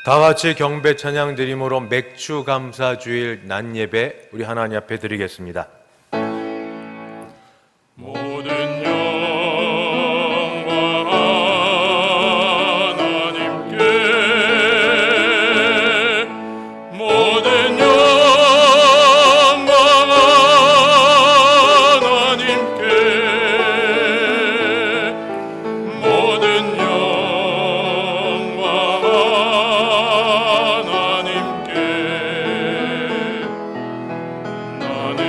다 같이 경배 찬양 드림으로 맥주 감사 주일 낮 예배 우리 하나님 앞에 드리겠습니다. 모든 영광 하나님께, 모든 영광 하나님께, 모든 영광 하나님께. 나는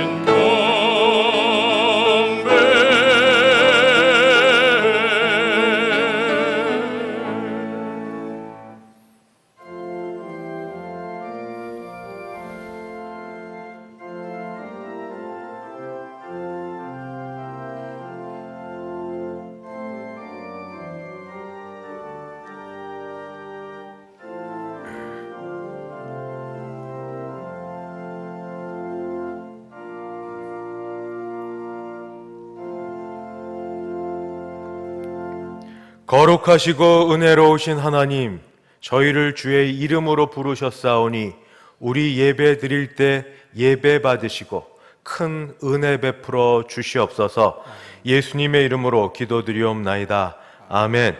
거룩하시고 은혜로우신 하나님, 저희를 주의 이름으로 부르셨사오니 우리 예배 드릴 때 예배 받으시고 큰 은혜 베풀어 주시옵소서. 예수님의 이름으로 기도드리옵나이다. 아멘.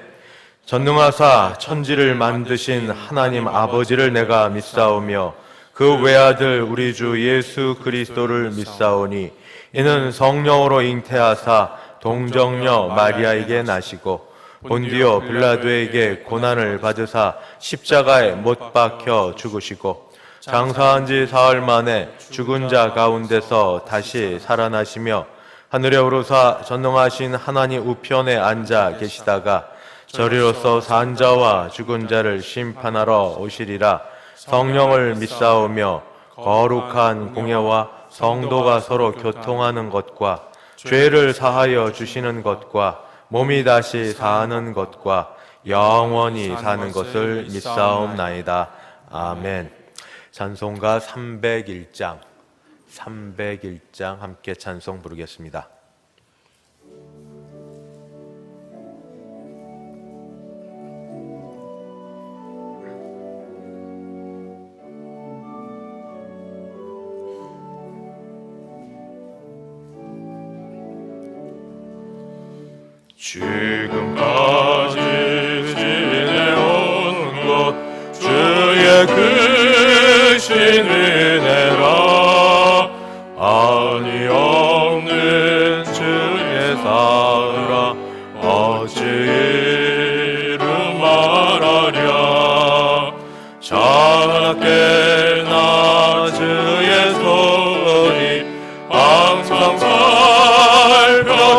전능하사 천지를 만드신 하나님 아버지를 내가 믿사오며 그 외아들 우리 주 예수 그리스도를 믿사오니 이는 성령으로 잉태하사 동정녀 마리아에게 나시고 본디오 빌라도에게 고난을 받으사 십자가에 못 박혀 죽으시고 장사한 지 사흘 만에 죽은 자 가운데서 다시 살아나시며 하늘에 오르사 전능하신 하나님 우편에 앉아 계시다가 저리로서 산 자와 죽은 자를 심판하러 오시리라. 성령을 믿사오며 거룩한 공예와 성도가 서로 교통하는 것과 죄를 사하여 주시는 것과 몸이 다시 사는 것과 영원히 사는 것을 믿사옵나이다. 아멘. 찬송가 301장 함께 찬송 부르겠습니다. 지금까지 지내온 것 주의 크신 은혜라. 아니 없는 주의 사랑 어찌 이루 말하랴. 자나깨나 주의 손이 항상 살펴주시고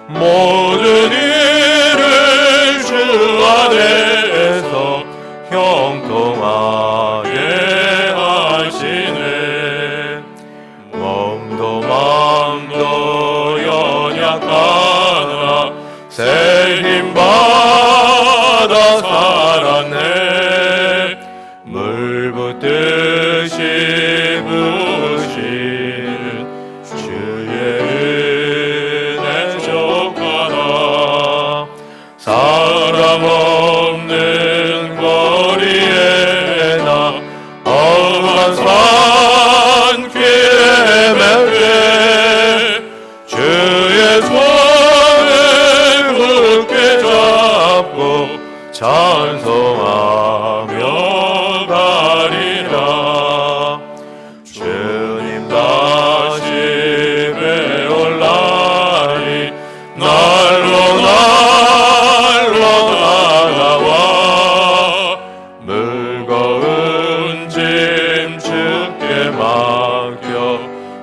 모든 일을 주 안에서 형통하게 하시네. 몸도 마음도 연약하나 새 힘 받아 살았네. 물 붓듯이 부으신 주의 사람 없는 거리에 나 험한 산길에 맺게 주의 손을 굳게 잡고 찬송하며 가리라. 주님 다시 배울 날이 날로 다가와. 무거운 짐 주께 맡겨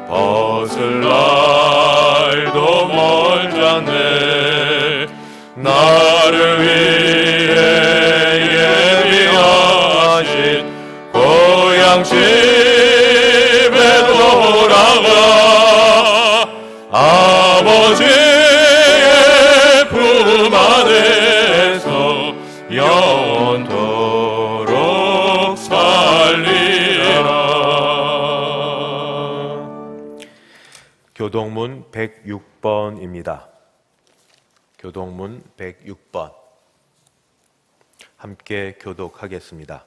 벗을 날도 멀잖네. 나를 위해 예비하신 고향 집에 돌아가 아버지의 품 안에서 영원토록 살리라. 교동문 106번입니다. 교동문 106번. 함께 교독하겠습니다.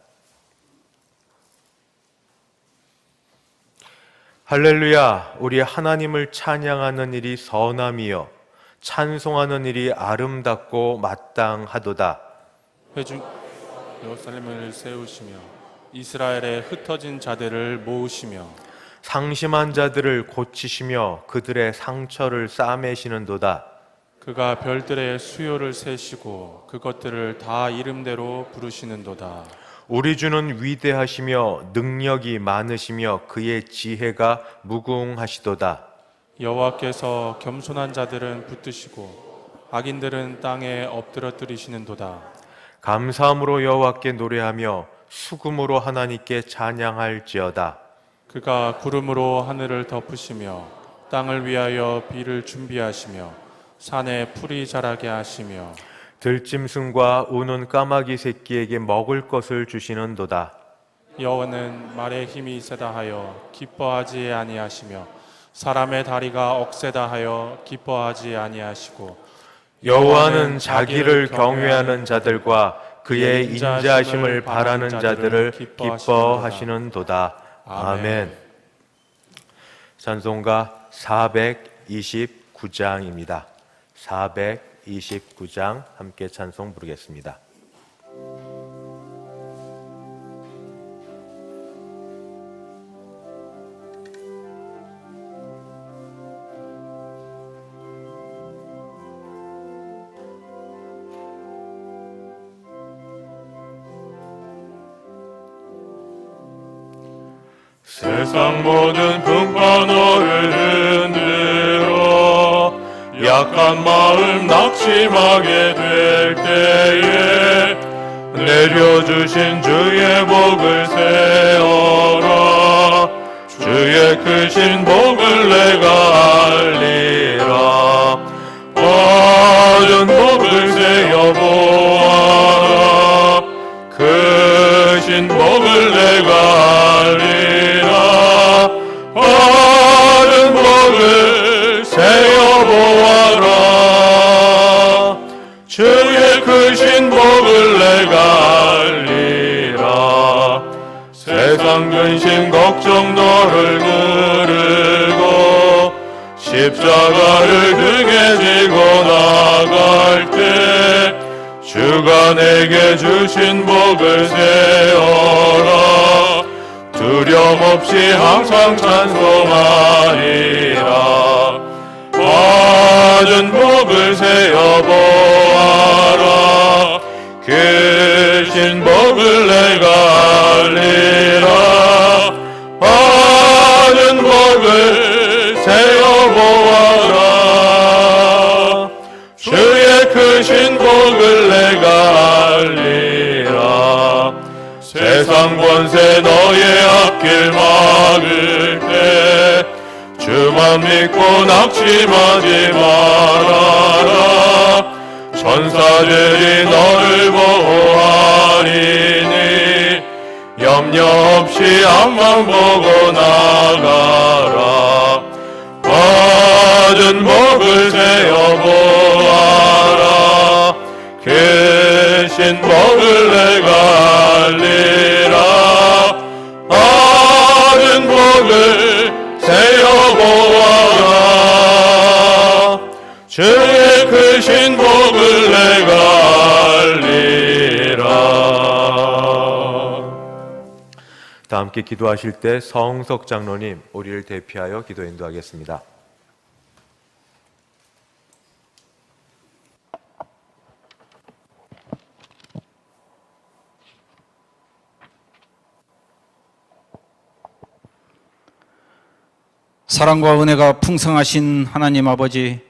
할렐루야, 우리 하나님을 찬양하는 일이 선함이요 찬송하는 일이 아름답고 마땅하도다. 회중 예루살렘을 세우시며 이스라엘의 흩어진 자들을 모으시며 상심한 자들을 고치시며 그들의 상처를 싸매시는도다. 그가 별들의 수요를 세시고 그것들을 다 이름대로 부르시는도다. 우리 주는 위대하시며 능력이 많으시며 그의 지혜가 무궁하시도다. 여호와께서 겸손한 자들은 붙드시고 악인들은 땅에 엎드러뜨리시는도다. 감사함으로 여호와께 노래하며 수금으로 하나님께 찬양할지어다. 그가 구름으로 하늘을 덮으시며 땅을 위하여 비를 준비하시며 산에 풀이 자라게 하시며 들짐승과 우는 까마귀 새끼에게 먹을 것을 주시는도다. 여호와는 말에 힘이 세다 하여 기뻐하지 아니하시며 사람의 다리가 억세다 하여 기뻐하지 아니하시고 여호와는 자기를 경외하는 자들과 그의 인자하심을 바라는 자들을 기뻐하시는도다. 아멘. 찬송가 429장입니다. 429장 함께 찬송 부르겠습니다. 세상 모든 풍파 너를 흔들어 약한 마음 낙심하게 될 때에 내려주신 주의 복을 세어라. 주의 크신 복을 내가 알리라. 받은 복을 세어보아라. 크신 복을 내가 알리라. 받은 복을 세어보아라. 주의 크신 복을 내가 알리라. 세상 근심 걱정 너를 누르고 십자가를 등에 지고 나갈 때 주가 내게 주신 복을 세어라. 두려움 없이 항상 찬송하리라. 받은 복을 세어보아라. 크신 복을 내가 알리라. 받은 복을 세어보아라. 주의 크신 복을 내가 알리라. 세상 권세 너의 앞길 막을 때 주만 믿고 낙심하지 말아라. 천사들이 너를 보호하리니 염려 없이 앞만 보고 나가라. 받은 복을 세어보아라. 크신 복을 내가 알리라. 받은 복을 세어보아라. 주의 크신 복을 내가 알리라. 다 함께 기도하실 때 성석 장로님 우리를 대피하여 기도 인도하겠습니다. 사랑과 은혜가 풍성하신 하나님 아버지,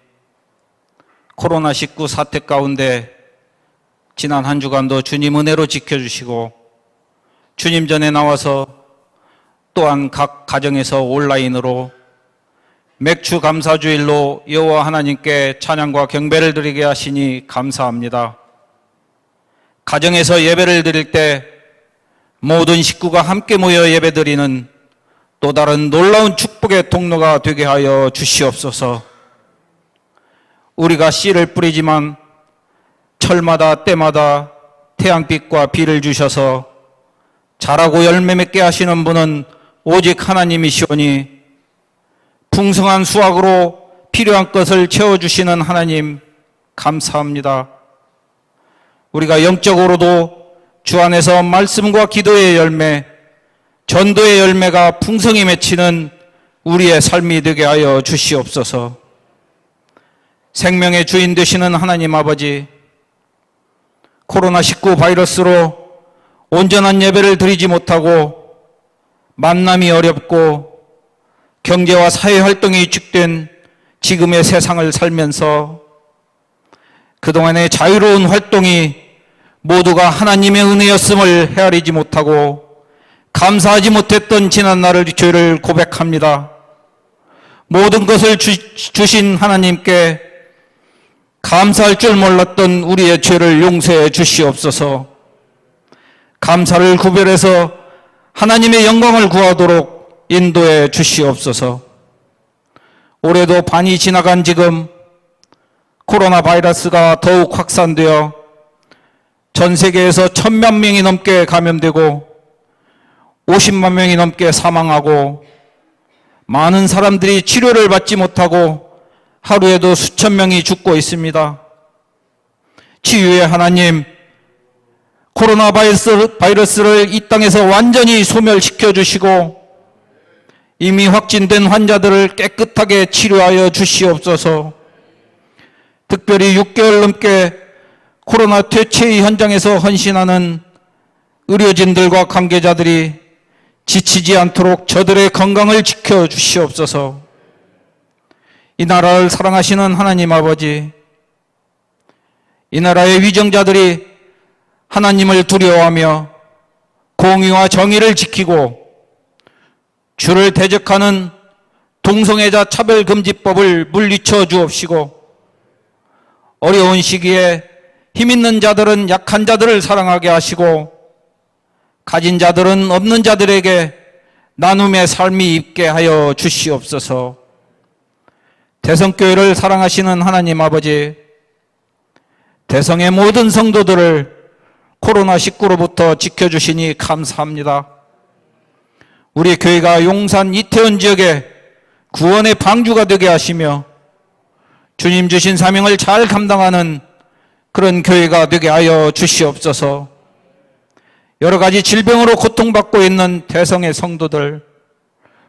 코로나19 사태 가운데 지난 한 주간도 주님 은혜로 지켜주시고 주님 전에 나와서 또한 각 가정에서 온라인으로 맥주 감사주일로 여호와 하나님께 찬양과 경배를 드리게 하시니 감사합니다. 가정에서 예배를 드릴 때 모든 식구가 함께 모여 예배드리는 또 다른 놀라운 축복의 통로가 되게 하여 주시옵소서. 우리가 씨를 뿌리지만 철마다 때마다 태양빛과 비를 주셔서 자라고 열매 맺게 하시는 분은 오직 하나님이시오니 풍성한 수확으로 필요한 것을 채워주시는 하나님 감사합니다. 우리가 영적으로도 주 안에서 말씀과 기도의 열매, 전도의 열매가 풍성히 맺히는 우리의 삶이 되게 하여 주시옵소서. 생명의 주인 되시는 하나님 아버지, 코로나19 바이러스로 온전한 예배를 드리지 못하고 만남이 어렵고 경제와 사회 활동이 위축된 지금의 세상을 살면서 그동안의 자유로운 활동이 모두가 하나님의 은혜였음을 헤아리지 못하고 감사하지 못했던 지난날의 죄를 고백합니다. 모든 것을 주신 하나님께 감사할 줄 몰랐던 우리의 죄를 용서해 주시옵소서. 감사를 구별해서 하나님의 영광을 구하도록 인도해 주시옵소서. 올해도 반이 지나간 지금 코로나 바이러스가 더욱 확산되어 전 세계에서 1,000만 명이 넘게 감염되고 50만 명이 넘게 사망하고 많은 사람들이 치료를 받지 못하고 하루에도 수천 명이 죽고 있습니다. 치유의 하나님, 코로나 바이러스를 이 땅에서 완전히 소멸시켜 주시고 이미 확진된 환자들을 깨끗하게 치료하여 주시옵소서. 특별히 6개월 넘게 코로나 퇴치의 현장에서 헌신하는 의료진들과 관계자들이 지치지 않도록 저들의 건강을 지켜 주시옵소서. 이 나라를 사랑하시는 하나님 아버지, 이 나라의 위정자들이 하나님을 두려워하며 공의와 정의를 지키고 주를 대적하는 동성애자 차별금지법을 물리쳐 주옵시고 어려운 시기에 힘있는 자들은 약한 자들을 사랑하게 하시고 가진 자들은 없는 자들에게 나눔의 삶이 있게 하여 주시옵소서. 대성교회를 사랑하시는 하나님 아버지, 대성의 모든 성도들을 코로나19로부터 지켜주시니 감사합니다. 우리 교회가 용산 이태원 지역에 구원의 방주가 되게 하시며 주님 주신 사명을 잘 감당하는 그런 교회가 되게 하여 주시옵소서. 여러 가지 질병으로 고통받고 있는 대성의 성도들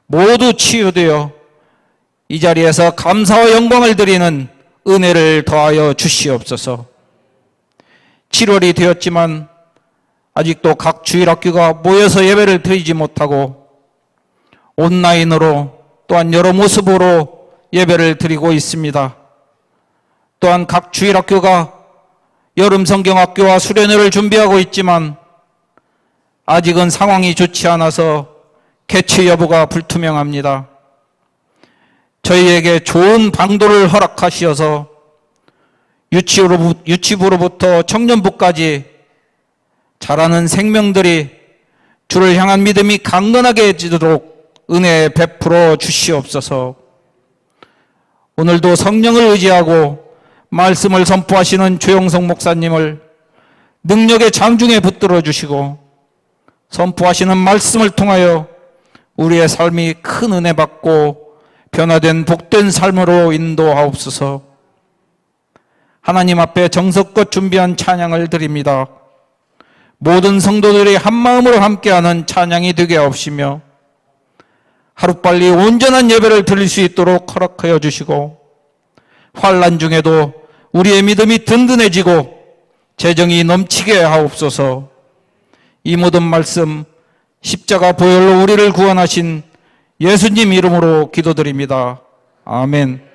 모두 치유되어 이 자리에서 감사와 영광을 드리는 은혜를 더하여 주시옵소서. 7월이 되었지만 아직도 각 주일학교가 모여서 예배를 드리지 못하고 온라인으로 또한 여러 모습으로 예배를 드리고 있습니다. 또한 각 주일학교가 여름 성경학교와 수련회를 준비하고 있지만 아직은 상황이 좋지 않아서 개최 여부가 불투명합니다. 저희에게 좋은 방도를 허락하시어서 유치부로부터 청년부까지 자라는 생명들이 주를 향한 믿음이 강건하게 해지도록 은혜 베풀어 주시옵소서. 오늘도 성령을 의지하고 말씀을 선포하시는 최영성 목사님을 능력의 장중에 붙들어 주시고 선포하시는 말씀을 통하여 우리의 삶이 큰 은혜 받고 변화된 복된 삶으로 인도하옵소서. 하나님 앞에 정성껏 준비한 찬양을 드립니다. 모든 성도들이 한마음으로 함께하는 찬양이 되게 하옵시며 하루빨리 온전한 예배를 드릴 수 있도록 허락하여 주시고 환난 중에도 우리의 믿음이 든든해지고 재정이 넘치게 하옵소서. 이 모든 말씀 십자가 보혈로 우리를 구원하신 예수님 이름으로 기도드립니다. 아멘.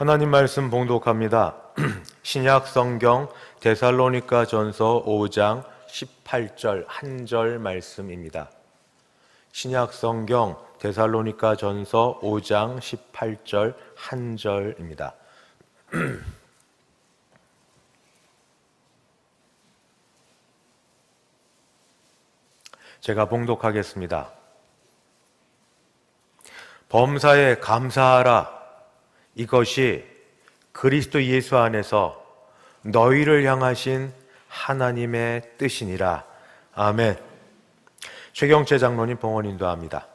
하나님 말씀 봉독합니다. 신약 성경 데살로니가 전서 5장 18절 한 절 말씀입니다. 신약 성경 데살로니가 전서 5장 18절 한 절입니다. 제가 봉독하겠습니다. 범사에 감사하라. 이것이 그리스도 예수 안에서 너희를 향하신 하나님의 뜻이니라. 아멘. 최경채 장로님 봉헌 인도합니다.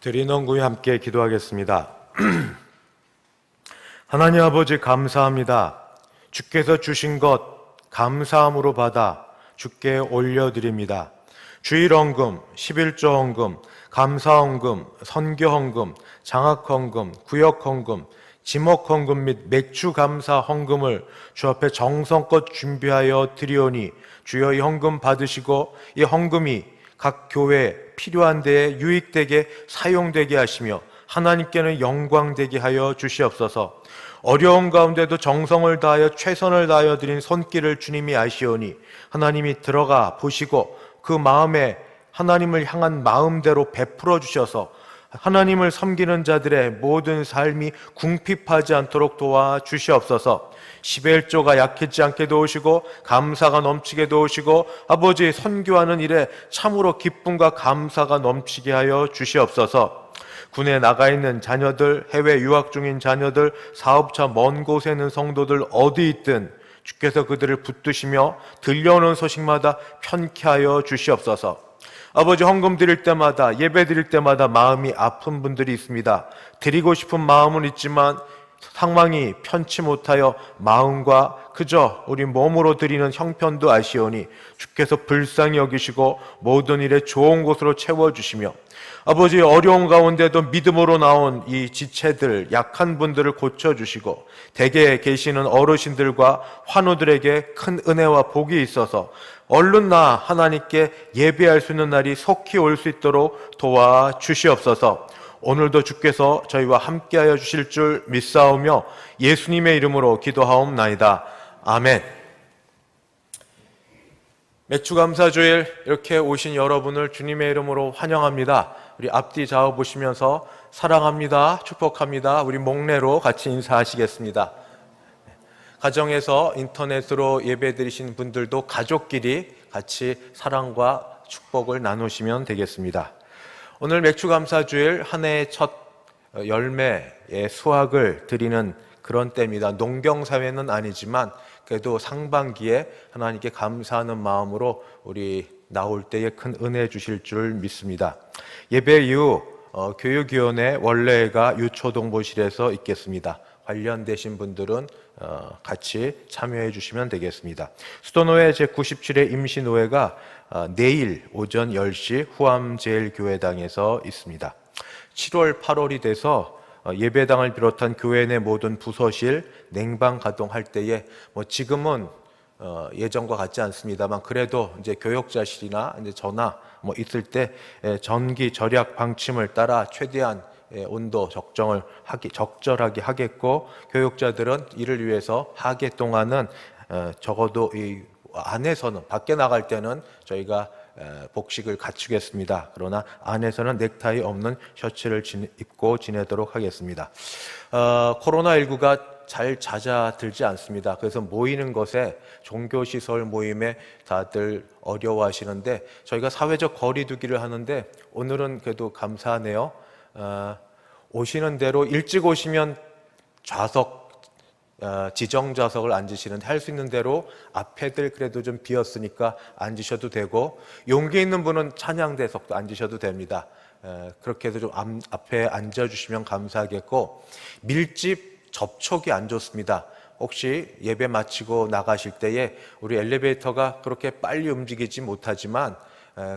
드리는 함께 기도하겠습니다. 하나님 아버지 감사합니다. 주께서 주신 것 감사함으로 받아 주께 올려드립니다. 주일헌금, 11조 헌금, 감사헌금, 선교헌금, 장학헌금, 구역헌금, 지목헌금 및 맥주감사 헌금을 주 앞에 정성껏 준비하여 드리오니 주여 이 헌금 받으시고 이 헌금이 각 교회에 필요한 데에 유익되게 사용되게 하시며 하나님께는 영광되게 하여 주시옵소서. 어려운 가운데도 정성을 다하여 최선을 다하여 드린 손길을 주님이 아시오니 하나님이 들어가 보시고 그 마음에 하나님을 향한 마음대로 베풀어 주셔서 하나님을 섬기는 자들의 모든 삶이 궁핍하지 않도록 도와 주시옵소서. 11조가 약해지지 않게 도우시고 감사가 넘치게 도우시고 아버지 선교하는 일에 참으로 기쁨과 감사가 넘치게 하여 주시옵소서. 군에 나가 있는 자녀들, 해외 유학 중인 자녀들, 사업차 먼 곳에 있는 성도들 어디 있든 주께서 그들을 붙드시며 들려오는 소식마다 편케 하여 주시옵소서. 아버지 헌금 드릴 때마다 예배 드릴 때마다 마음이 아픈 분들이 있습니다. 드리고 싶은 마음은 있지만 상황이 편치 못하여 마음과 그저 우리 몸으로 드리는 형편도 아시오니 주께서 불쌍히 여기시고 모든 일에 좋은 곳으로 채워주시며 아버지 어려운 가운데도 믿음으로 나온 이 지체들 약한 분들을 고쳐주시고 댁에 계시는 어르신들과 환우들에게 큰 은혜와 복이 있어서 얼른 나 하나님께 예배할 수 있는 날이 속히 올 수 있도록 도와주시옵소서. 오늘도 주께서 저희와 함께하여 주실 줄 믿사오며 예수님의 이름으로 기도하옵나이다. 아멘. 맥주감사주일 이렇게 오신 여러분을 주님의 이름으로 환영합니다. 우리 앞뒤 좌우 보시면서 사랑합니다, 축복합니다, 우리 목례로 같이 인사하시겠습니다. 가정에서 인터넷으로 예배드리신 분들도 가족끼리 같이 사랑과 축복을 나누시면 되겠습니다. 오늘 맥주감사주일 한 해의 첫 열매의 수확을 드리는 그런 때입니다. 농경사회는 아니지만 그래도 상반기에 하나님께 감사하는 마음으로 우리 나올 때에 큰 은혜 주실 줄 믿습니다. 예배 이후 교육위원회 원래가 유초동보실에서 있겠습니다. 관련되신 분들은 같이 참여해 주시면 되겠습니다. 수도노회 제97회 임시노회가 내일 오전 10시 후암제일교회당에서 있습니다. 7월, 8월이 돼서 예배당을 비롯한 교회 내 모든 부서실 냉방 가동할 때에 지금은 예전과 같지 않습니다만 그래도 이제 교역자실이나 이제 전화 있을 때 전기 절약 방침을 따라 최대한 온도 적절하게 하겠고 교역자들은 이를 위해서 하계 동안은 적어도 이 안에서는 밖에 나갈 때는 저희가 복식을 갖추겠습니다. 그러나 안에서는 넥타이 없는 셔츠를 입고 지내도록 하겠습니다. 코로나19가 잘 잦아들지 않습니다. 그래서 모이는 것에 종교시설 모임에 다들 어려워하시는데 저희가 사회적 거리 두기를 하는데 오늘은 그래도 감사하네요. 오시는 대로 일찍 오시면 좌석 지정 좌석을 앉으시는데 할 수 있는 대로 앞에들 그래도 좀 비었으니까 앉으셔도 되고 용기 있는 분은 찬양대석도 앉으셔도 됩니다. 그렇게 해서 좀 앞에 앉아주시면 감사하겠고 밀집 접촉이 안 좋습니다. 혹시 예배 마치고 나가실 때에 우리 엘리베이터가 그렇게 빨리 움직이지 못하지만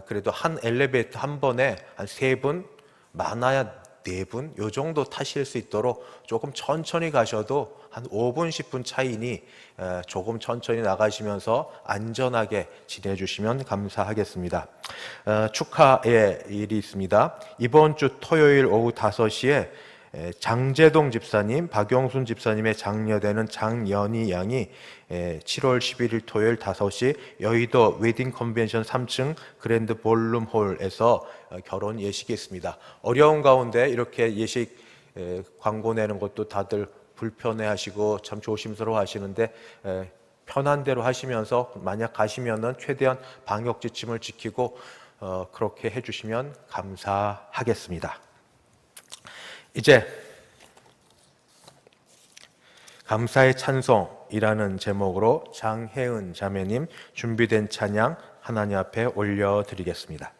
그래도 한 엘리베이터 한 번에 한 3분 많아야 4분 요 정도 타실 수 있도록 조금 천천히 가셔도 한 5분 10분 차이니 조금 천천히 나가시면서 안전하게 지내주시면 감사하겠습니다. 축하의 일이 있습니다. 이번 주 토요일 오후 5시에 장재동 집사님, 박용순 집사님의 장녀되는 장연희 양이 7월 11일 토요일 5시 여의도 웨딩 컨벤션 3층 그랜드 볼룸홀에서 결혼 예식이 있습니다. 어려운 가운데 이렇게 예식 광고 내는 것도 다들 불편해하시고 참 조심스러워 하시는데 편한 대로 하시면서 만약 가시면은 최대한 방역 지침을 지키고 그렇게 해주시면 감사하겠습니다. 이제 감사의 찬송이라는 제목으로 장혜은 자매님 준비된 찬양 하나님 앞에 올려드리겠습니다.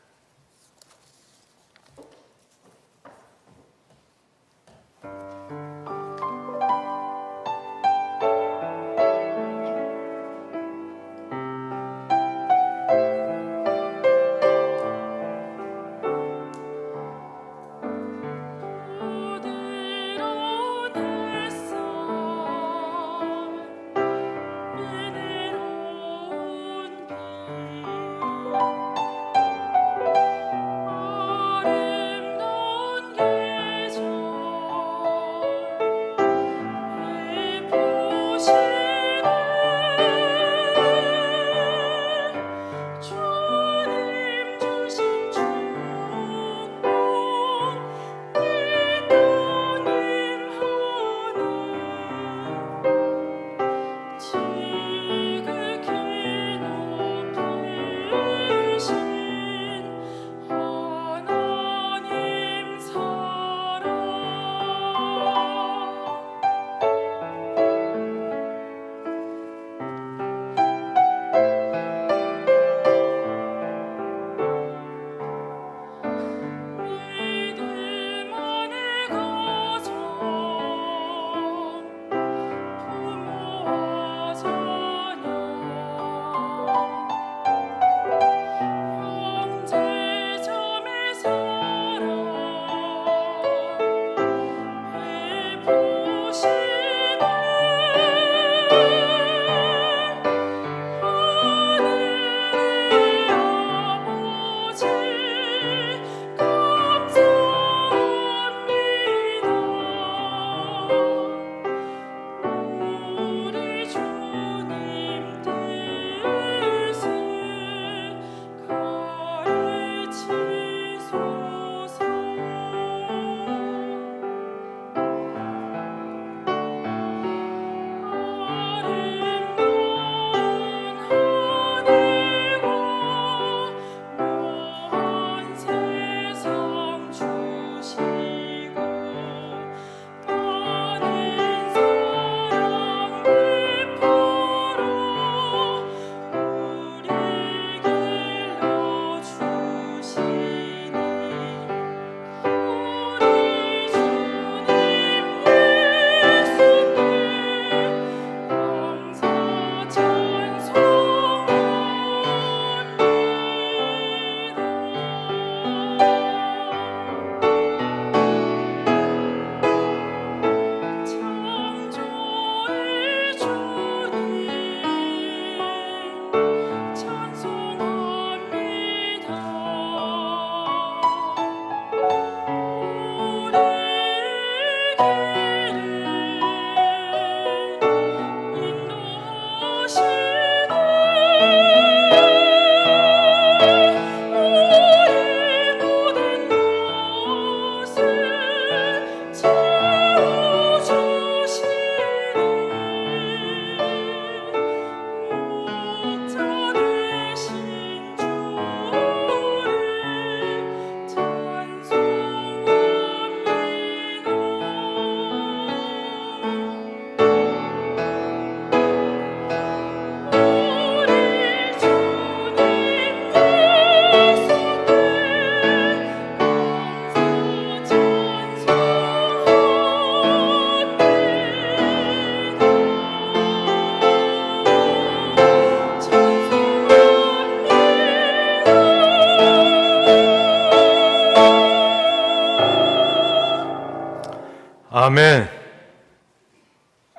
아멘.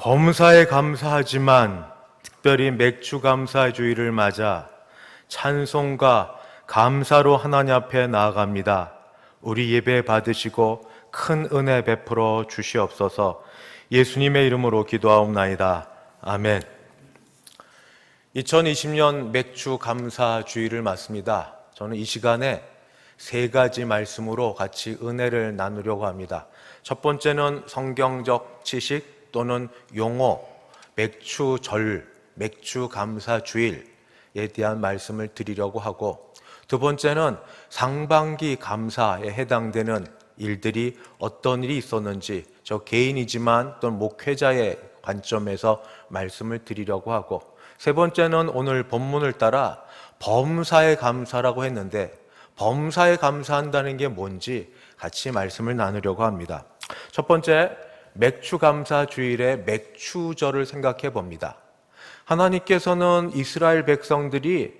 범사에 감사하지만 특별히 맥주 감사 주일을 맞아 찬송과 감사로 하나님 앞에 나아갑니다. 우리 예배 받으시고 큰 은혜 베풀어 주시옵소서. 예수님의 이름으로 기도하옵나이다. 아멘. 2020년 맥주 감사 주일을 맞습니다. 저는 이 시간에 세 가지 말씀으로 같이 은혜를 나누려고 합니다. 첫 번째는 성경적 지식 또는 용어, 맥주절, 맥주 감사 주일에 대한 말씀을 드리려고 하고, 두 번째는 상반기 감사에 해당되는 일들이 어떤 일이 있었는지 저 개인이지만 또 목회자의 관점에서 말씀을 드리려고 하고, 세 번째는 오늘 본문을 따라 범사에 감사라고 했는데 범사에 감사한다는 게 뭔지 같이 말씀을 나누려고 합니다. 첫 번째, 맥주 감사 주일의 맥주절을 생각해 봅니다. 하나님께서는 이스라엘 백성들이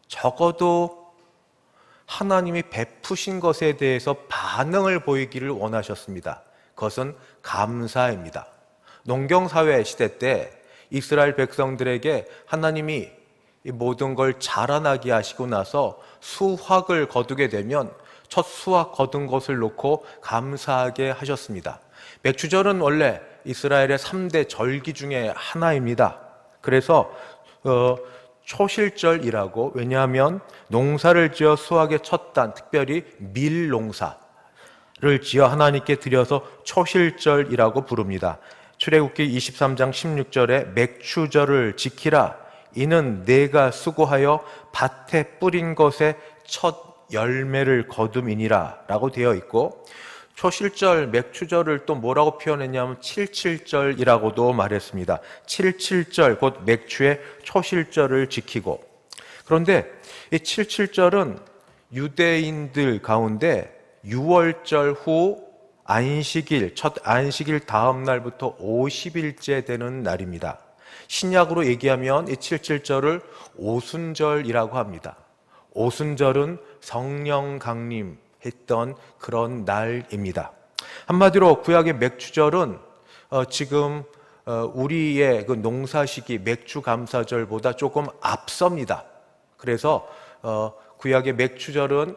적어도 하나님이 베푸신 것에 대해서 반응을 보이기를 원하셨습니다. 그것은 감사입니다. 농경사회 시대 때 이스라엘 백성들에게 하나님이 이 모든 걸 자라나게 하시고 나서 수확을 거두게 되면 첫 수확 거둔 것을 놓고 감사하게 하셨습니다. 맥주절은 원래 이스라엘의 3대 절기 중에 하나입니다. 그래서 초실절이라고, 왜냐하면 농사를 지어 수확의 첫 단, 특별히 밀 농사를 지어 하나님께 드려서 초실절이라고 부릅니다. 출애굽기 23장 16절에 맥주절을 지키라. 이는 내가 수고하여 밭에 뿌린 것의 첫 열매를 거둠이니라 라고 되어 있고, 초실절, 맥주절을 또 뭐라고 표현했냐면 칠칠절이라고도 말했습니다. 칠칠절, 곧 맥주의 초실절을 지키고. 그런데 이 칠칠절은 유대인들 가운데 6월절 후 안식일, 첫 안식일 다음 날부터 50일째 되는 날입니다. 신약으로 얘기하면 이 칠칠절을 오순절이라고 합니다. 오순절은 성령 강림했던 그런 날입니다. 한마디로 구약의 맥주절은 지금 우리의 그 농사 시기 맥주 감사절보다 조금 앞섭니다. 그래서 구약의 맥주절은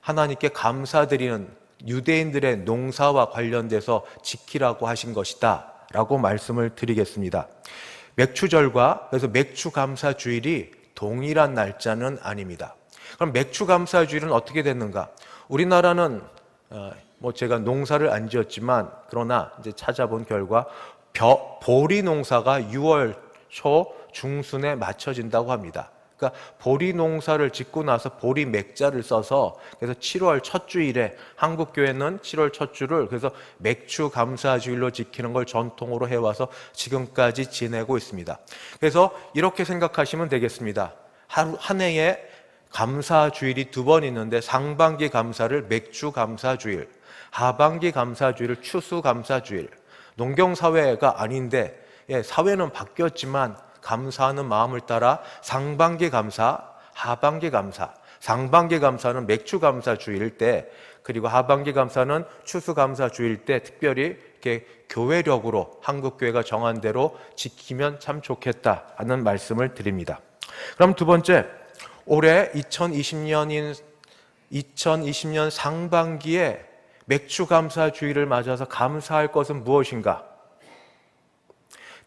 하나님께 감사드리는 유대인들의 농사와 관련돼서 지키라고 하신 것이다 라고 말씀을 드리겠습니다. 맥주절과 그래서 맥주감사주일이 동일한 날짜는 아닙니다. 그럼 맥주감사주일은 어떻게 됐는가? 우리나라는 제가 농사를 안 지었지만 그러나 이제 찾아본 결과 보리 농사가 6월 초 중순에 맞춰진다고 합니다. 그러니까 보리 농사를 짓고 나서 보리 맥자를 써서 그래서 7월 첫 주일에 한국 교회는 7월 첫 주를 그래서 맥주 감사 주일로 지키는 걸 전통으로 해와서 지금까지 지내고 있습니다. 그래서 이렇게 생각하시면 되겠습니다. 한 해에 감사 주일이 두 번 있는데 상반기 감사를 맥주 감사 주일, 하반기 감사 주일을 추수 감사 주일. 농경 사회가 아닌데 사회는 바뀌었지만 감사하는 마음을 따라 상반기 감사, 하반기 감사, 상반기 감사는 맥주 감사 주일 때, 그리고 하반기 감사는 추수 감사 주일 때 특별히 이렇게 교회력으로 한국 교회가 정한 대로 지키면 참 좋겠다 하는 말씀을 드립니다. 그럼 두 번째, 올해 2020년 상반기에 맥주 감사 주일을 맞아서 감사할 것은 무엇인가?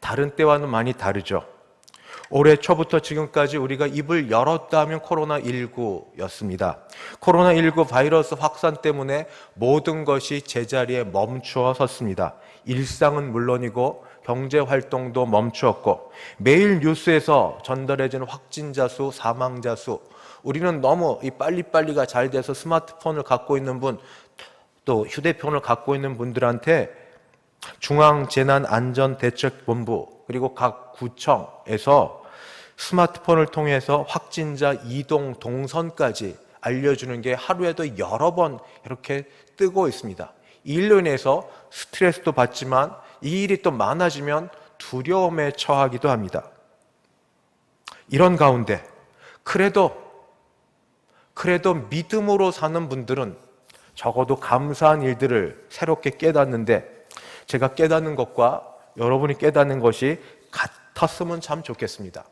다른 때와는 많이 다르죠. 올해 초부터 지금까지 우리가 입을 열었다 하면 코로나19였습니다. 코로나19 바이러스 확산 때문에 모든 것이 제자리에 멈추어 섰습니다. 일상은 물론이고 경제 활동도 멈추었고 매일 뉴스에서 전달해지는 확진자 수, 사망자 수, 우리는 너무 이 빨리빨리가 잘 돼서 스마트폰을 갖고 있는 분, 또 휴대폰을 갖고 있는 분들한테 중앙재난안전대책본부 그리고 각 구청에서 스마트폰을 통해서 확진자 이동 동선까지 알려주는 게 하루에도 여러 번 이렇게 뜨고 있습니다. 이 일로 인해서 스트레스도 받지만 이 일이 또 많아지면 두려움에 처하기도 합니다. 이런 가운데 그래도 믿음으로 사는 분들은 적어도 감사한 일들을 새롭게 깨닫는데 제가 깨닫는 것과 여러분이 깨닫는 것이 같았으면 참 좋겠습니다.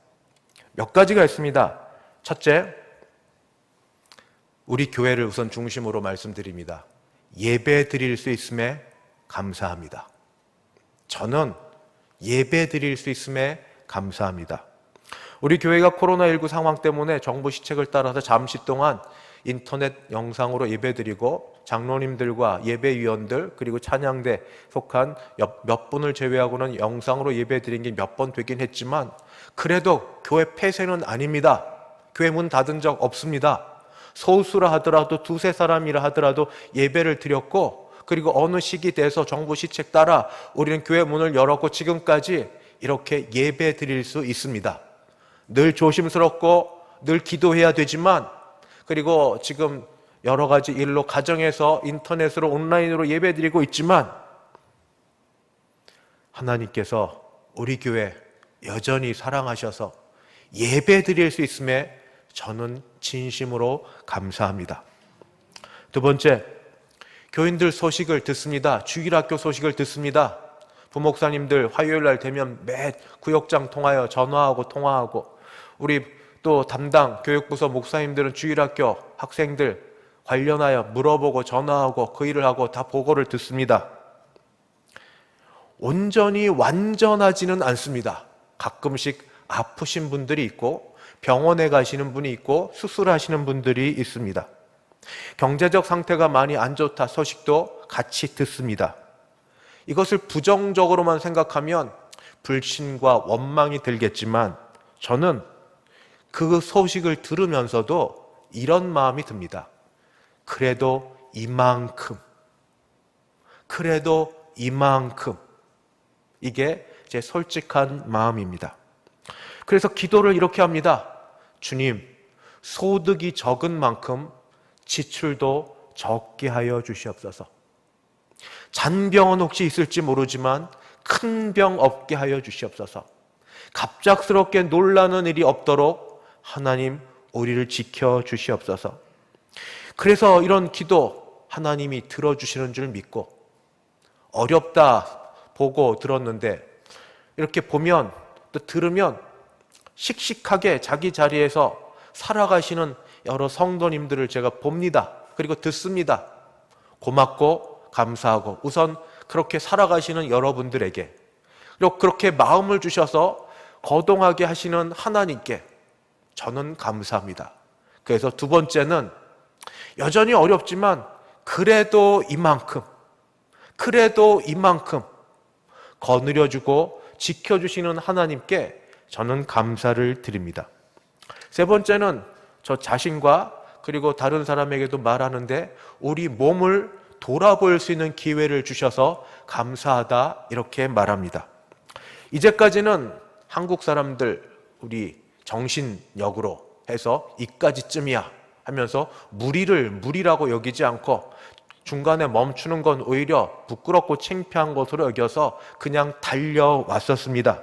몇 가지가 있습니다. 첫째, 우리 교회를 우선 중심으로 말씀드립니다. 예배 드릴 수 있음에 감사합니다. 저는 예배 드릴 수 있음에 감사합니다. 우리 교회가 코로나19 상황 때문에 정부 시책을 따라서 잠시 동안 인터넷 영상으로 예배드리고 장로님들과 예배위원들 그리고 찬양대 속한 몇 분을 제외하고는 영상으로 예배드린 게 몇 번 되긴 했지만 그래도 교회 폐쇄는 아닙니다. 교회 문 닫은 적 없습니다. 소수라 하더라도 두세 사람이라 하더라도 예배를 드렸고 그리고 어느 시기 돼서 정부 시책 따라 우리는 교회 문을 열었고 지금까지 이렇게 예배 드릴 수 있습니다. 늘 조심스럽고 늘 기도해야 되지만 그리고 지금 여러 가지 일로 가정에서 인터넷으로 온라인으로 예배 드리고 있지만 하나님께서 우리 교회 여전히 사랑하셔서 예배 드릴 수 있음에 저는 진심으로 감사합니다. 두 번째, 교인들 소식을 듣습니다. 주일학교 소식을 듣습니다. 부목사님들 화요일 날 되면 매 구역장 통하여 전화하고 우리 또 담당 교육부서 목사님들은 주일학교 학생들 관련하여 물어보고 전화하고 그 일을 하고 다 보고를 듣습니다. 온전히 완전하지는 않습니다. 가끔씩 아프신 분들이 있고 병원에 가시는 분이 있고 수술하시는 분들이 있습니다. 경제적 상태가 많이 안 좋다 소식도 같이 듣습니다. 이것을 부정적으로만 생각하면 불신과 원망이 들겠지만 저는 그 소식을 들으면서도 이런 마음이 듭니다. 그래도 이만큼 이게 제 솔직한 마음입니다. 그래서 기도를 이렇게 합니다. 주님, 소득이 적은 만큼 지출도 적게 하여 주시옵소서. 잔병은 혹시 있을지 모르지만 큰 병 없게 하여 주시옵소서. 갑작스럽게 놀라는 일이 없도록 하나님 우리를 지켜 주시옵소서. 그래서 이런 기도 하나님이 들어주시는 줄 믿고 어렵다 보고 들었는데 이렇게 보면 또 들으면 씩씩하게 자기 자리에서 살아가시는 여러 성도님들을 제가 봅니다. 그리고 듣습니다. 고맙고 감사하고 우선 그렇게 살아가시는 여러분들에게 그리고 그렇게 마음을 주셔서 거동하게 하시는 하나님께 저는 감사합니다. 그래서 두 번째는 여전히 어렵지만 그래도 이만큼 거느려주고 지켜주시는 하나님께 저는 감사를 드립니다. 세 번째는 저 자신과 그리고 다른 사람에게도 말하는데 우리 몸을 돌아볼 수 있는 기회를 주셔서 감사하다 이렇게 말합니다. 이제까지는 한국 사람들 우리 정신력으로 해서 이까지쯤이야 하면서 무리라고 여기지 않고 중간에 멈추는 건 오히려 부끄럽고 창피한 것으로 여겨서 그냥 달려왔었습니다.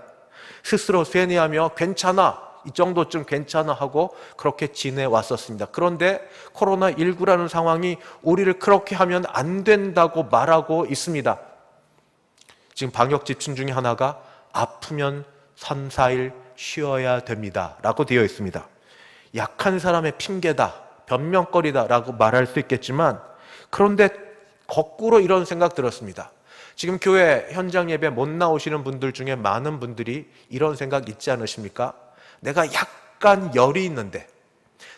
스스로 쇠뇌하며 괜찮아, 이 정도쯤 괜찮아 하고 그렇게 지내왔었습니다. 그런데 코로나19라는 상황이 우리를 그렇게 하면 안 된다고 말하고 있습니다. 지금 방역 지침 중에 하나가 아프면 3, 4일 쉬어야 됩니다 라고 되어 있습니다. 약한 사람의 핑계다, 변명거리다 라고 말할 수 있겠지만 그런데 거꾸로 이런 생각 들었습니다. 지금 교회 현장 예배 못 나오시는 분들 중에 많은 분들이 이런 생각 있지 않으십니까? 내가 약간 열이 있는데,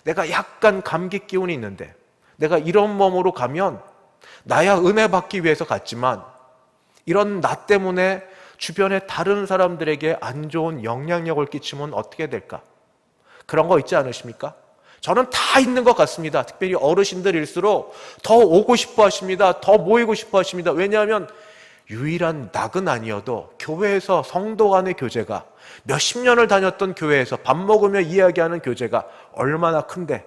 내가 약간 감기 기운이 있는데, 내가 이런 몸으로 가면 나야 은혜 받기 위해서 갔지만 이런 나 때문에 주변에 다른 사람들에게 안 좋은 영향력을 끼치면 어떻게 될까? 그런 거 있지 않으십니까? 저는 다 있는 것 같습니다. 특별히 어르신들일수록 더 오고 싶어 하십니다. 더 모이고 싶어 하십니다. 왜냐하면 유일한 낙은 아니어도 교회에서 성도 간의 교제가 몇십 년을 다녔던 교회에서 밥 먹으며 이야기하는 교제가 얼마나 큰데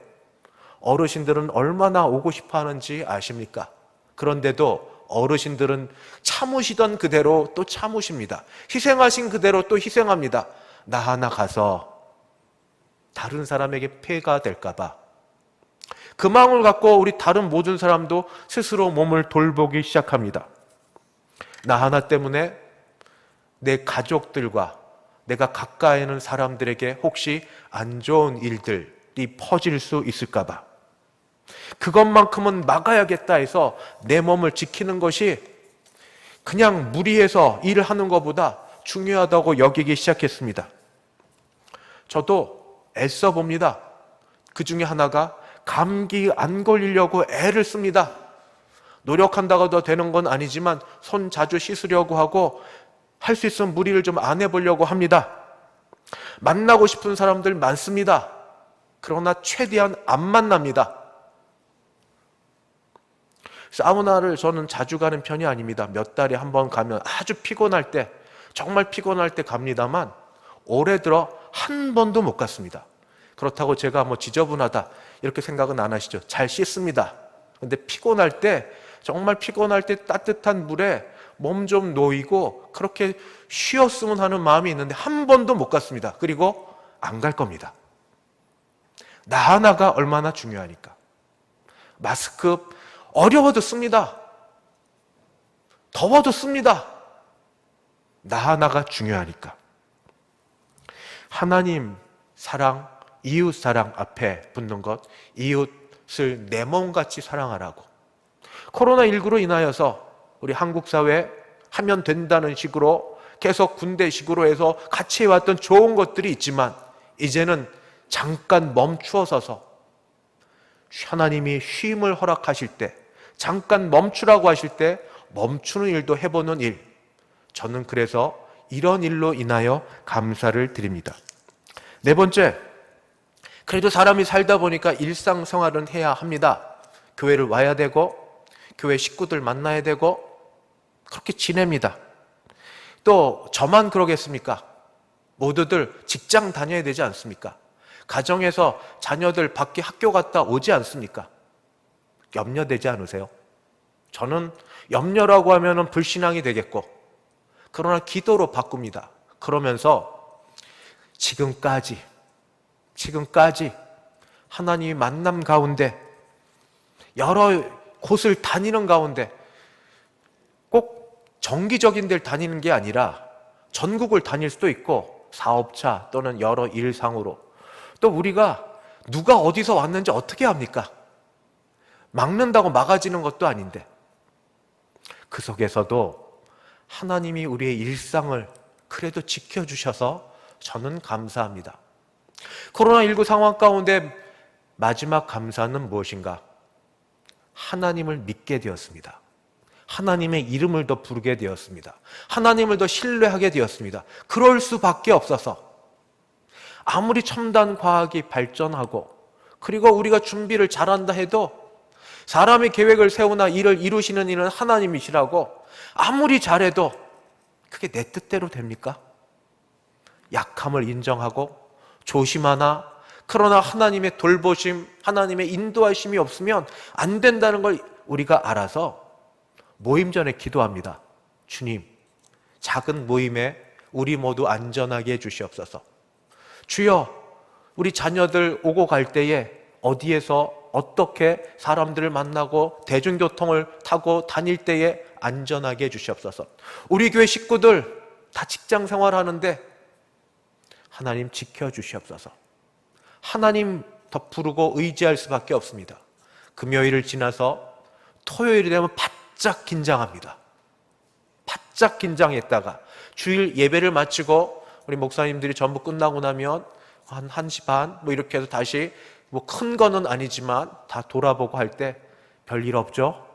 어르신들은 얼마나 오고 싶어 하는지 아십니까? 그런데도 어르신들은 참으시던 그대로 또 참으십니다. 희생하신 그대로 또 희생합니다. 나 하나 가서 다른 사람에게 폐가 될까봐 그 마음을 갖고 우리 다른 모든 사람도 스스로 몸을 돌보기 시작합니다. 나 하나 때문에 내 가족들과 내가 가까이 있는 사람들에게 혹시 안 좋은 일들이 퍼질 수 있을까 봐. 그것만큼은 막아야겠다 해서 내 몸을 지키는 것이 그냥 무리해서 일을 하는 것보다 중요하다고 여기기 시작했습니다. 저도 애써 봅니다. 그 중에 하나가 감기 안 걸리려고 애를 씁니다. 노력한다고 되는 건 아니지만 손 자주 씻으려고 하고 할 수 있으면 무리를 좀 안 해보려고 합니다. 만나고 싶은 사람들 많습니다. 그러나 최대한 안 만납니다. 사우나를 저는 자주 가는 편이 아닙니다. 몇 달에 한 번 가면 아주 피곤할 때, 정말 피곤할 때 갑니다만 올해 들어 한 번도 못 갔습니다. 그렇다고 제가 뭐 지저분하다 이렇게 생각은 안 하시죠? 잘 씻습니다. 근데 피곤할 때, 정말 피곤할 때 따뜻한 물에 몸 좀 놓이고 그렇게 쉬었으면 하는 마음이 있는데 한 번도 못 갔습니다. 그리고 안 갈 겁니다. 나 하나가 얼마나 중요하니까. 마스크 어려워도 씁니다. 더워도 씁니다. 나 하나가 중요하니까. 하나님 사랑, 이웃 사랑 앞에 붙는 것, 이웃을 내 몸같이 사랑하라고. 코로나19로 인하여서 우리 한국 사회 하면 된다는 식으로 계속 군대식으로 해서 같이 해왔던 좋은 것들이 있지만 이제는 잠깐 멈추어 서서 하나님이 쉼을 허락하실 때, 잠깐 멈추라고 하실 때 멈추는 일도 해보는 일, 저는 그래서 이런 일로 인하여 감사를 드립니다. 네 번째, 그래도 사람이 살다 보니까 일상생활은 해야 합니다. 교회를 와야 되고 교회 식구들 만나야 되고 그렇게 지냅니다. 또 저만 그러겠습니까? 모두들 직장 다녀야 되지 않습니까? 가정에서 자녀들 밖에 학교 갔다 오지 않습니까? 염려되지 않으세요? 저는 염려라고 하면 불신앙이 되겠고, 그러나 기도로 바꿉니다. 그러면서 지금까지 하나님이 만남 가운데 여러 곳을 다니는 가운데 꼭 정기적인 데를 다니는 게 아니라 전국을 다닐 수도 있고 사업차 또는 여러 일상으로, 또 우리가 누가 어디서 왔는지 어떻게 합니까? 막는다고 막아지는 것도 아닌데 그 속에서도 하나님이 우리의 일상을 그래도 지켜주셔서 저는 감사합니다. 코로나19 상황 가운데 마지막 감사는 무엇인가? 하나님을 믿게 되었습니다. 하나님의 이름을 더 부르게 되었습니다. 하나님을 더 신뢰하게 되었습니다. 그럴 수밖에 없어서 아무리 첨단 과학이 발전하고 그리고 우리가 준비를 잘한다 해도 사람의 계획을 세우나 일을 이루시는 이는 하나님이시라고 아무리 잘해도 그게 내 뜻대로 됩니까? 약함을 인정하고 조심하나, 그러나 하나님의 돌보심, 하나님의 인도하심이 없으면 안 된다는 걸 우리가 알아서 모임 전에 기도합니다. 주님, 작은 모임에 우리 모두 안전하게 해주시옵소서. 주여, 우리 자녀들 오고 갈 때에 어디에서 어떻게 사람들을 만나고 대중교통을 타고 다닐 때에 안전하게 해주시옵소서. 우리 교회 식구들 다 직장 생활하는데 하나님 지켜주시옵소서. 하나님 더 부르고 의지할 수밖에 없습니다. 금요일을 지나서 토요일이 되면 바짝 긴장합니다. 바짝 긴장했다가 주일 예배를 마치고 우리 목사님들이 전부 끝나고 나면 한 1시 반 뭐 이렇게 해서 다시 뭐 큰 거는 아니지만 다 돌아보고 할 때 별일 없죠?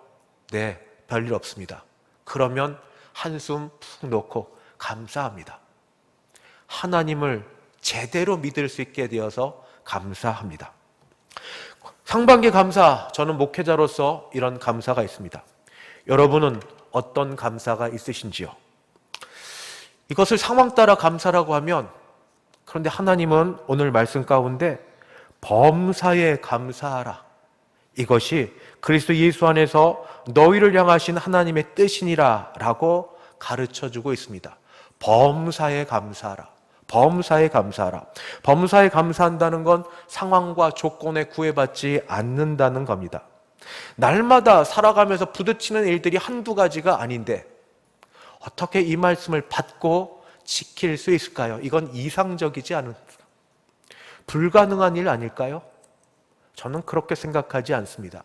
네, 별일 없습니다. 그러면 한숨 푹 놓고 감사합니다. 하나님을 제대로 믿을 수 있게 되어서 감사합니다. 상반기 감사, 저는 목회자로서 이런 감사가 있습니다. 여러분은 어떤 감사가 있으신지요? 이것을 상황 따라 감사라고 하면, 그런데 하나님은 오늘 말씀 가운데 범사에 감사하라, 이것이 그리스도 예수 안에서 너희를 향하신 하나님의 뜻이니라 라고 가르쳐주고 있습니다. 범사에 감사하라. 범사에 감사하라. 범사에 감사한다는 건 상황과 조건에 구애받지 않는다는 겁니다. 날마다 살아가면서 부딪히는 일들이 한두 가지가 아닌데 어떻게 이 말씀을 받고 지킬 수 있을까요? 이건 이상적이지 않은, 불가능한 일 아닐까요? 저는 그렇게 생각하지 않습니다.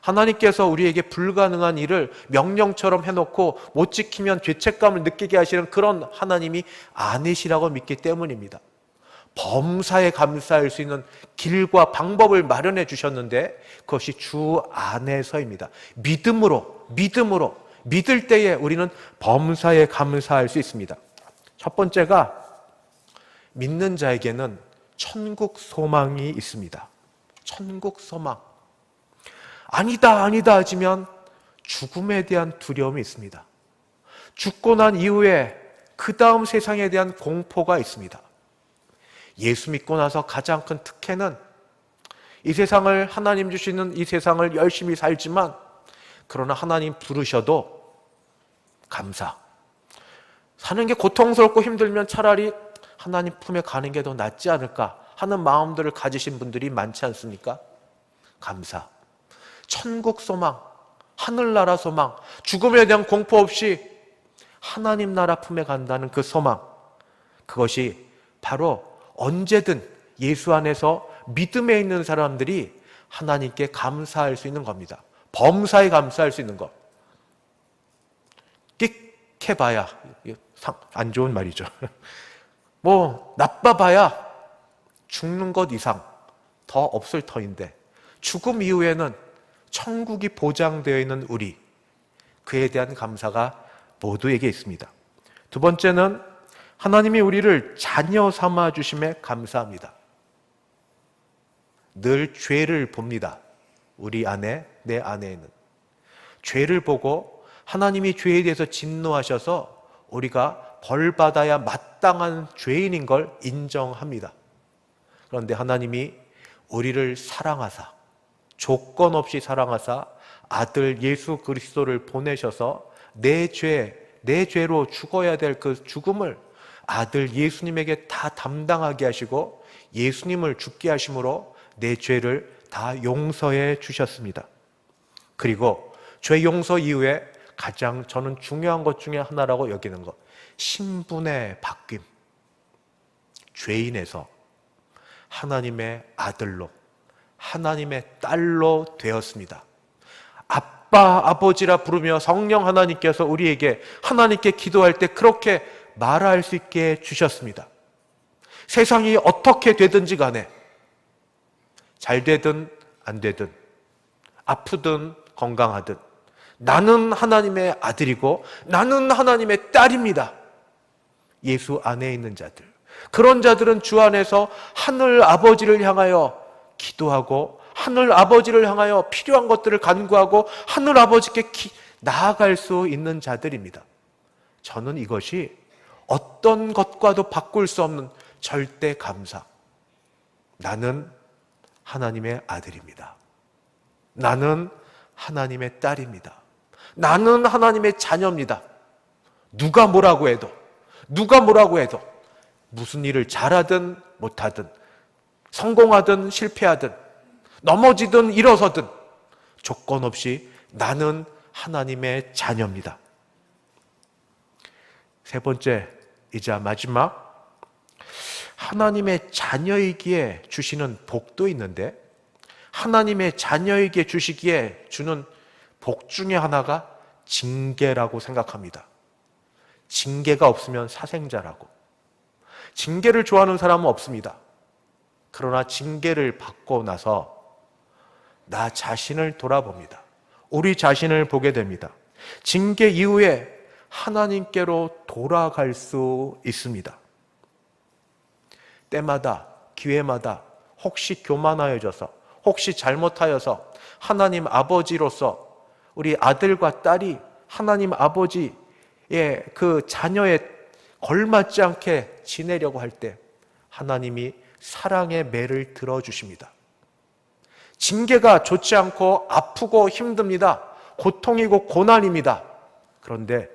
하나님께서 우리에게 불가능한 일을 명령처럼 해놓고 못 지키면 죄책감을 느끼게 하시는 그런 하나님이 아니시라고 믿기 때문입니다. 범사에 감사할 수 있는 길과 방법을 마련해 주셨는데 그것이 주 안에서입니다. 믿음으로 믿을 때에 우리는 범사에 감사할 수 있습니다. 첫 번째가 믿는 자에게는 천국 소망이 있습니다. 천국 소망. 아니다 하지만 죽음에 대한 두려움이 있습니다. 죽고 난 이후에 그 다음 세상에 대한 공포가 있습니다. 예수 믿고 나서 가장 큰 특혜는 이 세상을, 하나님 주시는 이 세상을 열심히 살지만 그러나 하나님 부르셔도 감사. 사는 게 고통스럽고 힘들면 차라리 하나님 품에 가는 게 더 낫지 않을까 하는 마음들을 가지신 분들이 많지 않습니까? 감사. 천국 소망, 하늘나라 소망, 죽음에 대한 공포 없이 하나님 나라 품에 간다는 그 소망, 그것이 바로 언제든 예수 안에서 믿음에 있는 사람들이 하나님께 감사할 수 있는 겁니다. 범사에 감사할 수 있는 것. 끽해봐야, 안 좋은 말이죠. 나빠봐야 죽는 것 이상 더 없을 터인데, 죽음 이후에는 천국이 보장되어 있는 우리, 그에 대한 감사가 모두에게 있습니다. 두 번째는 하나님이 우리를 자녀 삼아 주심에 감사합니다. 늘 죄를 봅니다. 우리 안에, 내 안에는 죄를 보고 하나님이 죄에 대해서 진노하셔서 우리가 벌받아야 마땅한 죄인인 걸 인정합니다. 그런데 하나님이 우리를 사랑하사, 조건 없이 사랑하사 아들 예수 그리스도를 보내셔서 내 죄로 죽어야 될 그 죽음을 아들 예수님에게 다 담당하게 하시고 예수님을 죽게 하심으로 내 죄를 다 용서해 주셨습니다. 그리고 죄 용서 이후에 가장 저는 중요한 것 중에 하나라고 여기는 것, 신분의 바뀜. 죄인에서 하나님의 아들로, 하나님의 딸로 되었습니다. 아빠, 아버지라 부르며 성령 하나님께서 우리에게 하나님께 기도할 때 그렇게 말할 수 있게 주셨습니다. 세상이 어떻게 되든지 간에, 잘 되든 안 되든, 아프든 건강하든, 나는 하나님의 아들이고 나는 하나님의 딸입니다. 예수 안에 있는 자들, 그런 자들은 주 안에서 하늘 아버지를 향하여 기도하고 하늘 아버지를 향하여 필요한 것들을 간구하고 하늘 아버지께 나아갈 수 있는 자들입니다. 저는 이것이 어떤 것과도 바꿀 수 없는 절대 감사. 나는 하나님의 아들입니다. 나는 하나님의 딸입니다. 나는 하나님의 자녀입니다. 누가 뭐라고 해도 무슨 일을 잘하든 못하든, 성공하든 실패하든, 넘어지든 일어서든 조건 없이 나는 하나님의 자녀입니다. 세 번째이자 마지막, 하나님의 자녀이기에 주시는 복도 있는데, 하나님의 자녀에게 주시기에 주는 복 중에 하나가 징계라고 생각합니다. 징계가 없으면 사생자라고. 징계를 좋아하는 사람은 없습니다. 그러나 징계를 받고 나서 나 자신을 돌아봅니다. 우리 자신을 보게 됩니다. 징계 이후에 하나님께로 돌아갈 수 있습니다. 때마다, 기회마다 혹시 교만하여져서, 혹시 잘못하여서 하나님 아버지로서 우리 아들과 딸이 하나님 아버지의 그 자녀에 걸맞지 않게 지내려고 할 때 하나님이 사랑의 매를 들어주십니다. 징계가 좋지 않고 아프고 힘듭니다. 고통이고 고난입니다. 그런데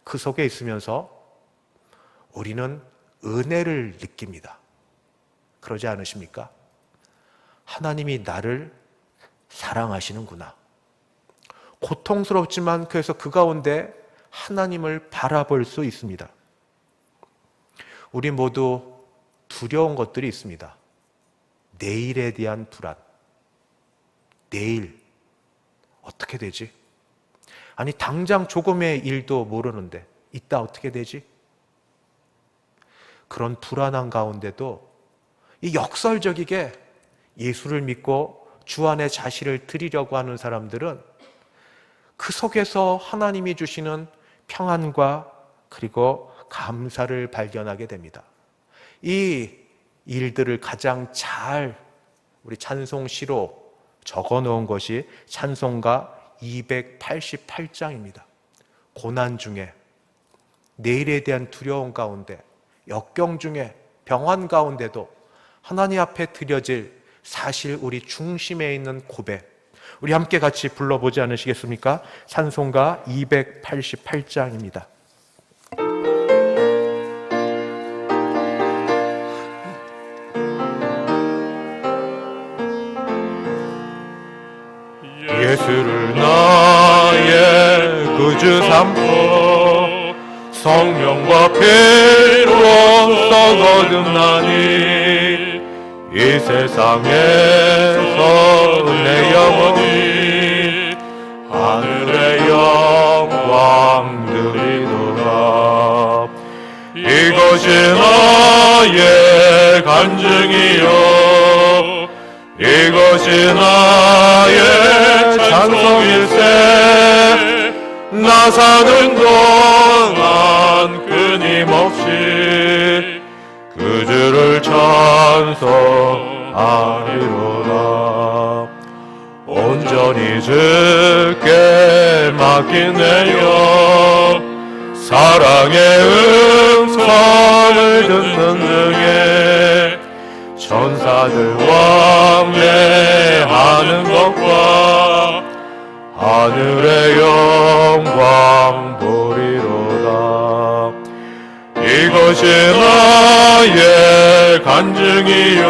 그 속에 있으면서 우리는 은혜를 느낍니다. 그러지 않으십니까? 하나님이 나를 사랑하시는구나. 고통스럽지만 그래서 그 가운데 하나님을 바라볼 수 있습니다. 우리 모두 두려운 것들이 있습니다. 내일에 대한 불안. 내일 어떻게 되지? 아니 당장 조금의 일도 모르는데 이따 어떻게 되지? 그런 불안한 가운데도 이 역설적이게 예수를 믿고 주 안에 자신을 드리려고 하는 사람들은 그 속에서 하나님이 주시는 평안과 그리고 감사를 발견하게 됩니다. 이 일들을 가장 잘 우리 찬송시로 적어 놓은 것이 찬송가 288장입니다. 고난 중에, 내일에 대한 두려움 가운데, 역경 중에, 병환 가운데도 하나님 앞에 드려질 사실 우리 중심에 있는 고백, 우리 함께 같이 불러보지 않으시겠습니까? 찬송가 288장입니다. 예수를 나의 구주 삼고 성령과 피로 썩어듭나니 이 세상에서 내 영혼이 하늘의 영광 드리노라. 이것이 나의 간증이요 이것이 나의 찬송일세. 나 사는 동안 끊임없이 그 주를 찬송하리로다. 온전히 주께 맡긴 내 영 사랑의 음성을 듣는 중에 천사들 왕래하는 것과 하늘의 영광 보리로다. 이것이 나의 간증이요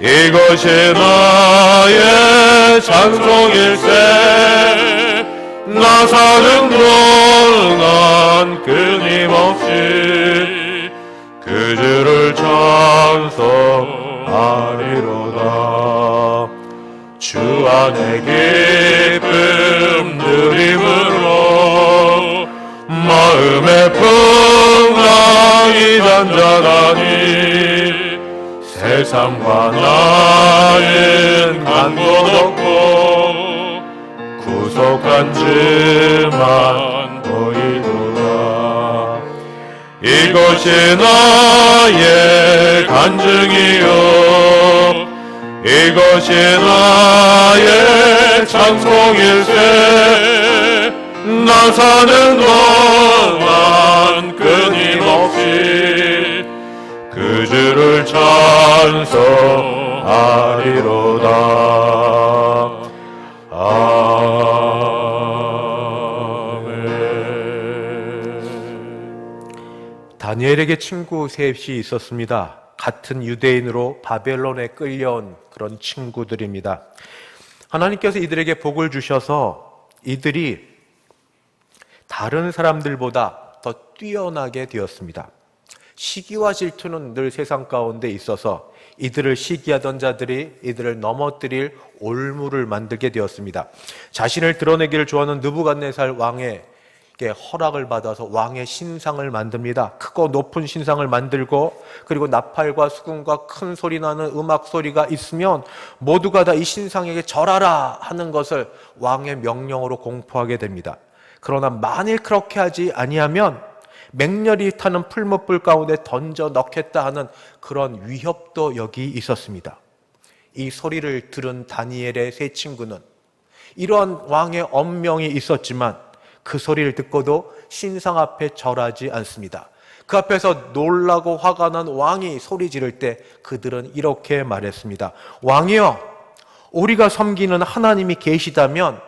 이것이 나의 찬송일세. 나 사는 동안 끊임없이 그 주를 찬송하리로다. 주 안에 기쁨 누림으로 마음의 평강이 잔잔하니 세상과 나는 간곳 없고 구속한 주만 보이도다. 이것이 나의 간증이요 이것이 나의 찬송일세. 나 사는 동안 끊임없이 그 주를 찬송하리로다. 아멘. 다니엘에게 친구 셋이 있었습니다. 같은 유대인으로 바벨론에 끌려온 그런 친구들입니다. 하나님께서 이들에게 복을 주셔서 이들이 다른 사람들보다 더 뛰어나게 되었습니다. 시기와 질투는 늘 세상 가운데 있어서 이들을 시기하던 자들이 이들을 넘어뜨릴 올무를 만들게 되었습니다. 자신을 드러내기를 좋아하는 느부갓네살 왕에게 허락을 받아서 왕의 신상을 만듭니다. 크고 높은 신상을 만들고 그리고 나팔과 수금과 큰 소리 나는 음악 소리가 있으면 모두가 다 이 신상에게 절하라 하는 것을 왕의 명령으로 공포하게 됩니다. 그러나 만일 그렇게 하지 아니하면 맹렬히 타는 풀무불 가운데 던져 넣겠다 하는 그런 위협도 여기 있었습니다. 이 소리를 들은 다니엘의 세 친구는 이러한 왕의 엄명이 있었지만 그 소리를 듣고도 신상 앞에 절하지 않습니다. 그 앞에서 놀라고 화가 난 왕이 소리 지를 때 그들은 이렇게 말했습니다. 왕이여, 우리가 섬기는 하나님이 계시다면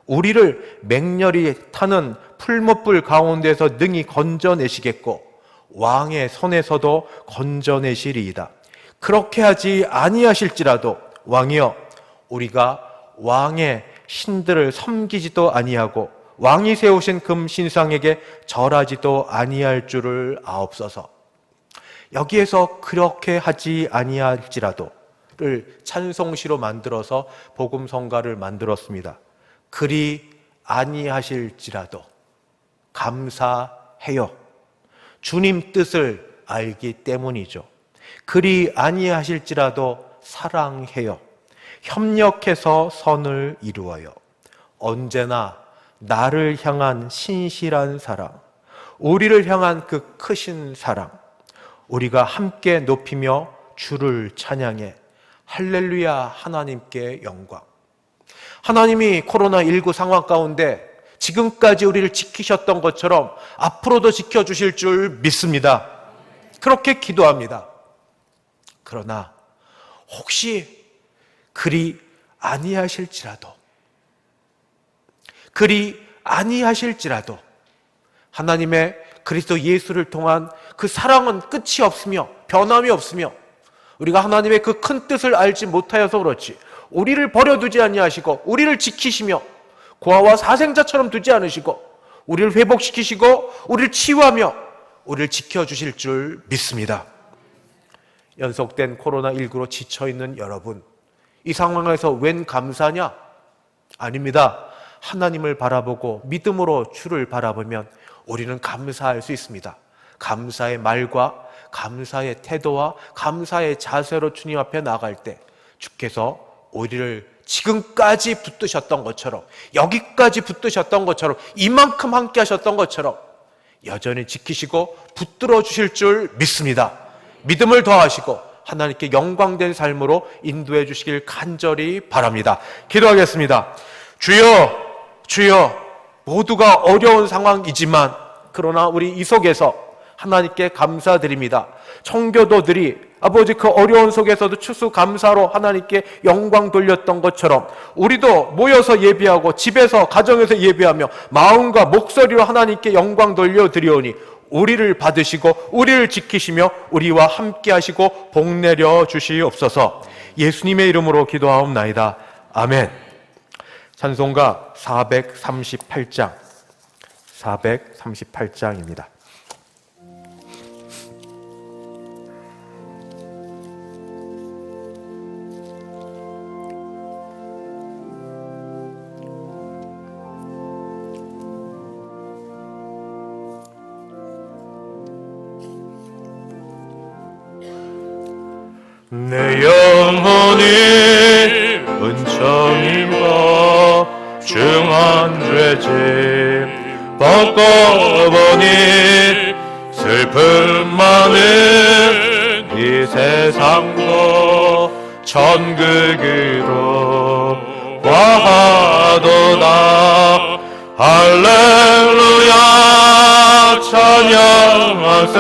우리를 맹렬히 타는 풀무불 가운데서 능히 건져내시겠고 왕의 손에서도 건져내시리이다. 그렇게 하지 아니하실지라도 왕이여, 우리가 왕의 신들을 섬기지도 아니하고 왕이 세우신 금 신상에게 절하지도 아니할 줄을 아옵소서. 여기에서 그렇게 하지 아니할지라도를 찬송시로 만들어서 복음성가를 만들었습니다. 그리 아니하실지라도 감사해요. 주님 뜻을 알기 때문이죠. 그리 아니하실지라도 사랑해요. 협력해서 선을 이루어요. 언제나 나를 향한 신실한 사랑, 우리를 향한 그 크신 사랑, 우리가 함께 높이며 주를 찬양해 할렐루야. 하나님께 영광. 하나님이 코로나19 상황 가운데 지금까지 우리를 지키셨던 것처럼 앞으로도 지켜주실 줄 믿습니다. 그렇게 기도합니다. 그러나 혹시 그리 아니하실지라도 하나님의 그리스도 예수를 통한 그 사랑은 끝이 없으며 변함이 없으며 우리가 하나님의 그 큰 뜻을 알지 못하여서 그렇지 우리를 버려두지 아니하시고 우리를 지키시며 고아와 사생자처럼 두지 않으시고 우리를 회복시키시고 우리를 치유하며 우리를 지켜주실 줄 믿습니다. 연속된 코로나19로 지쳐있는 여러분, 이 상황에서 웬 감사냐? 아닙니다. 하나님을 바라보고 믿음으로 주를 바라보면 우리는 감사할 수 있습니다. 감사의 말과 감사의 태도와 감사의 자세로 주님 앞에 나갈 때 주께서 우리를 지금까지 붙드셨던 것처럼, 여기까지 붙드셨던 것처럼, 이만큼 함께 하셨던 것처럼 여전히 지키시고 붙들어 주실 줄 믿습니다. 믿음을 더하시고 하나님께 영광된 삶으로 인도해 주시길 간절히 바랍니다. 기도하겠습니다. 주여, 모두가 어려운 상황이지만 그러나 우리 이 속에서 하나님께 감사드립니다. 청교도들이 아버지 그 어려운 속에서도 추수감사로 하나님께 영광 돌렸던 것처럼 우리도 모여서 예배하고 집에서 가정에서 예배하며 마음과 목소리로 하나님께 영광 돌려드리오니 우리를 받으시고 우리를 지키시며 우리와 함께 하시고 복 내려 주시옵소서. 예수님의 이름으로 기도하옵나이다. 아멘. 찬송가 438장입니다. 내 영혼이 은총입어 중한 죄짐 벗고보니 슬픔 많은 이 세상도 천국으로 와하도다. 할렐루야 찬양하세.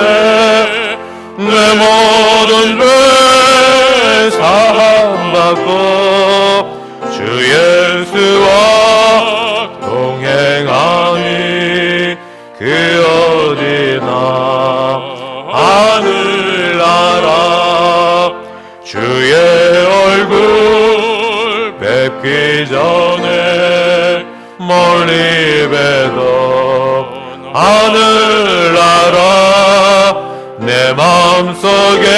내 모든 죄 사함받고 주 예수와 동행하니 그 어디나 하늘나라. 주의 얼굴 뵙기 전에 멀리 뵈던 하늘나라 내 마음속에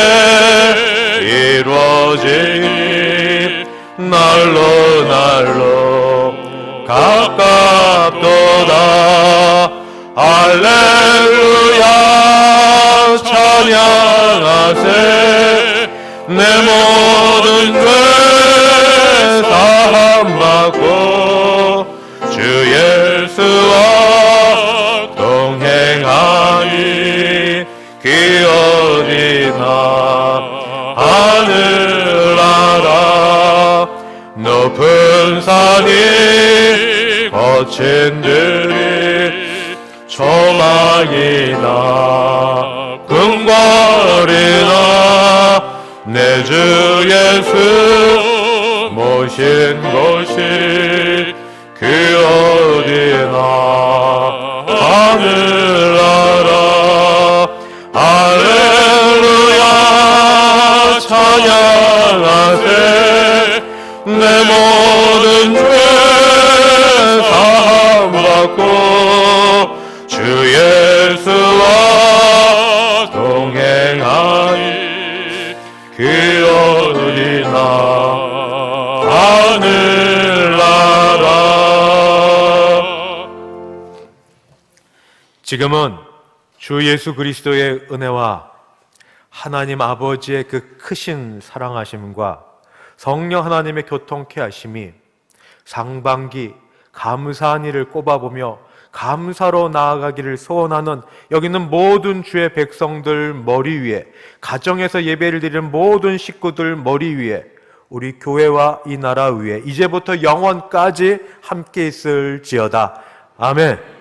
이루어지니 날로 가깝도다. 할렐루야 찬양하세. 내 모든 죄 사함받고 주 예수와 동행하니 그 어디나 하늘나라. 높은 산이 거친 들이 초막이나 궁궐이나 내 주 예수 모신 곳이 그 어디나 하늘나라. 할렐루야 찬양하세. 내 모든 죄 사함받고 지금은 주 예수 그리스도의 은혜와 하나님 아버지의 그 크신 사랑하심과 성령 하나님의 교통케 하심이 상반기 감사한 일을 꼽아보며 감사로 나아가기를 소원하는 여기 있는 모든 주의 백성들 머리 위에, 가정에서 예배를 드리는 모든 식구들 머리 위에, 우리 교회와 이 나라 위에 이제부터 영원까지 함께 있을지어다. 아멘.